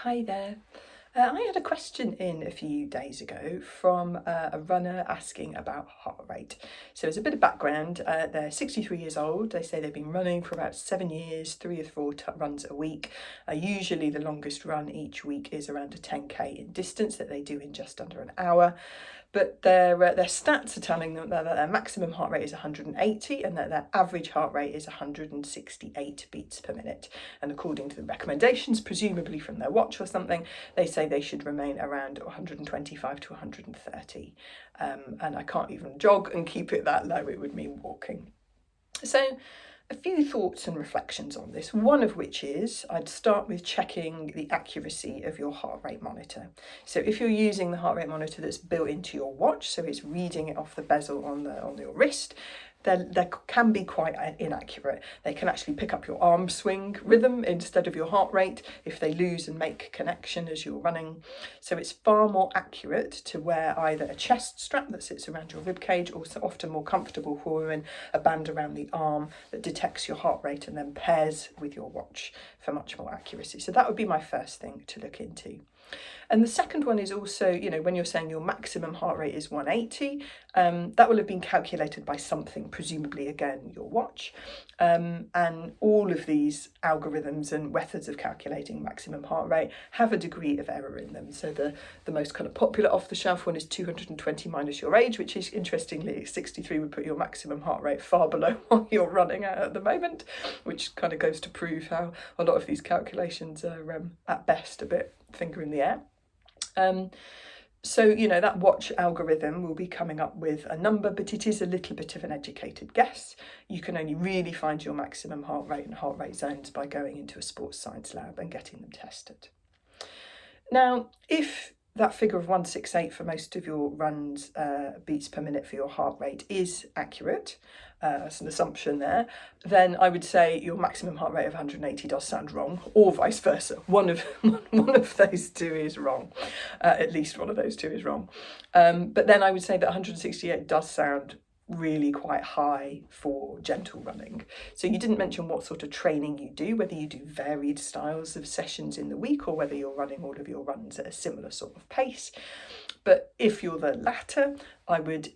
Hi there. I had a question in a few days ago from a runner asking about heart rate. So as a bit of background, they're 63 years old. They say they've been running for about 7 years, 3 or 4 runs a week. Usually the longest run each week is around a 10k in distance that they do in just under an hour. But their stats are telling them that their maximum heart rate is 180 and that their average heart rate is 168 beats per minute. And according to the recommendations, presumably from their watch or something, they say they should remain around 125 to 130. And I can't even jog and keep it that low, it would mean walking. So a few thoughts and reflections on this, one of which is I'd start with checking the accuracy of your heart rate monitor. So if you're using the heart rate monitor that's built into your watch, so it's reading it off the bezel on your wrist, they can be quite inaccurate. They can actually pick up your arm swing rhythm instead of your heart rate if they lose and make connection as you're running. So it's far more accurate to wear either a chest strap that sits around your rib cage, or so often more comfortable for women, a band around the arm that detects your heart rate and then pairs with your watch for much more accuracy. So that would be my first thing to look into. And the second one is also, when you're saying your maximum heart rate is 180, that will have been calculated by something, presumably again your watch. And all of these algorithms and methods of calculating maximum heart rate have a degree of error in them. So the most kind of popular off-the-shelf one is 220 minus your age, which is, interestingly, 63 would put your maximum heart rate far below what you're running at the moment, which kind of goes to prove how a lot of these calculations are at best a bit finger in the air. So, that watch algorithm will be coming up with a number, but it is a little bit of an educated guess. You can only really find your maximum heart rate and heart rate zones by going into a sports science lab and getting them tested. Now, if that figure of 168 for most of your runs, beats per minute for your heart rate, is accurate, that's an assumption there, then I would say your maximum heart rate of 180 does sound wrong, or vice versa. One of those two is wrong. At least one of those two is wrong. But then I would say that 168 does sound really quite high for gentle running. So you didn't mention what sort of training you do, whether you do varied styles of sessions in the week or whether you're running all of your runs at a similar sort of pace. But if you're the latter, I would,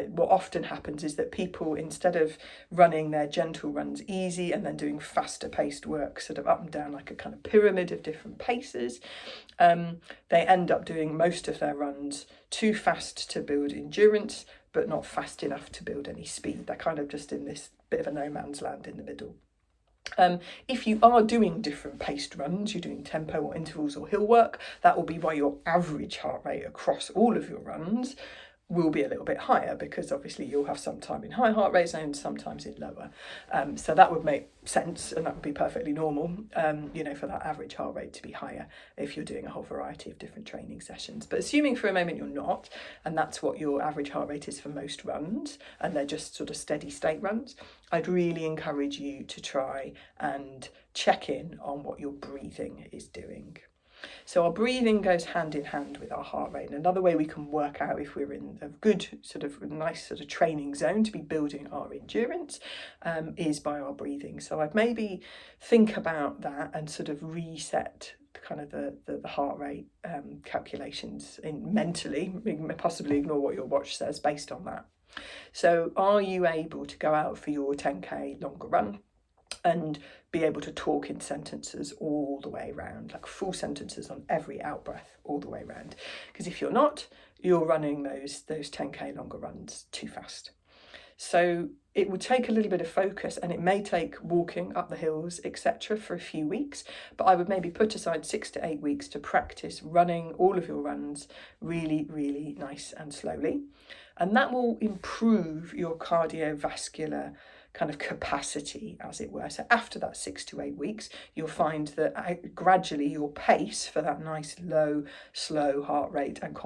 what often happens is that people, instead of running their gentle runs easy and then doing faster paced work sort of up and down like a kind of pyramid of different paces, they end up doing most of their runs too fast to build endurance, but not fast enough to build any speed. They're kind of just in this bit of a no man's land in the middle. If you are doing different paced runs, you're doing tempo or intervals or hill work, that will be why your average heart rate across all of your runs will be a little bit higher, because obviously you'll have some time in high heart rate zones, sometimes in lower. So that would make sense, and that would be perfectly normal, for that average heart rate to be higher if you're doing a whole variety of different training sessions. But assuming for a moment you're not, and that's what your average heart rate is for most runs, and they're just sort of steady state runs, I'd really encourage you to try and check in on what your breathing is doing. So our breathing goes hand in hand with our heart rate. And another way we can work out if we're in a good nice sort of training zone to be building our endurance is by our breathing. So I'd maybe think about that and sort of reset kind of the heart rate calculations mentally, possibly ignore what your watch says based on that. So are you able to go out for your 10k longer run and be able to talk in sentences all the way around, like full sentences on every out breath all the way around? Because if you're not, you're running those 10k longer runs too fast. So it would take a little bit of focus, and it may take walking up the hills, etc., for a few weeks, but I would maybe put aside 6 to 8 weeks to practice running all of your runs really, really nice and slowly. And that will improve your cardiovascular kind of capacity, as it were. So after that 6 to 8 weeks, you'll find that gradually your pace for that nice low, slow heart rate and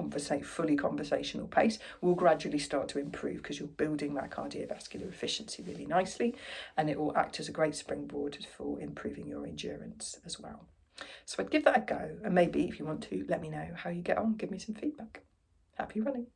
fully conversational pace will gradually start to improve, because you're building that cardiovascular efficiency really nicely, and it will act as a great springboard for improving your endurance as well. So I'd give that a go, and maybe if you want to, let me know how you get on, give me some feedback. Happy running.